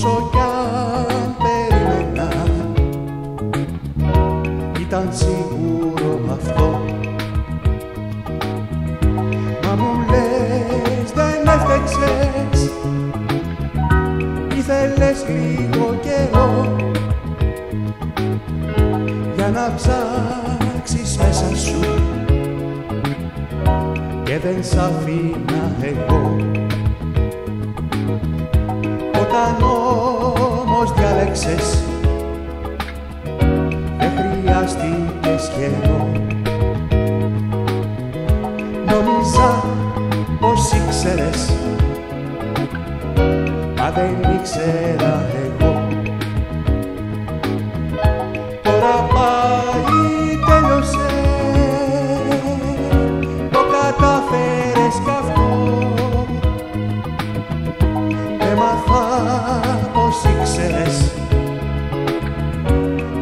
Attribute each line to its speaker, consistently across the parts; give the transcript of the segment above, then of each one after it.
Speaker 1: όσο κι αν περίμενα ήταν σίγουρο αυτό. Μα μου λες δεν έφταξες, ήθελες λίγο καιρό για να ψάξεις μέσα σου και δεν σ' αφήνα εγώ. Όταν όμως διάλεξες δεν χρειάστηκες καιρό. Νόμιζα πως ήξερες, μα δεν ήξερα εγώ. Τώρα πάλι τέλειωσε, το κατάφερες κι αυτό. Έμαθα πως ήξερες,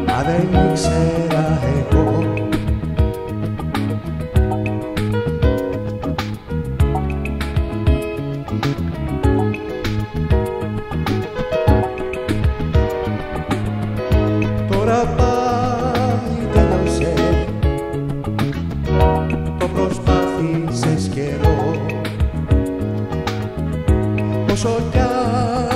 Speaker 1: μα δεν ήξερα εγώ. Τώρα πάλι τέλειωσε, το προσπάθησες καιρό, όσο κι αν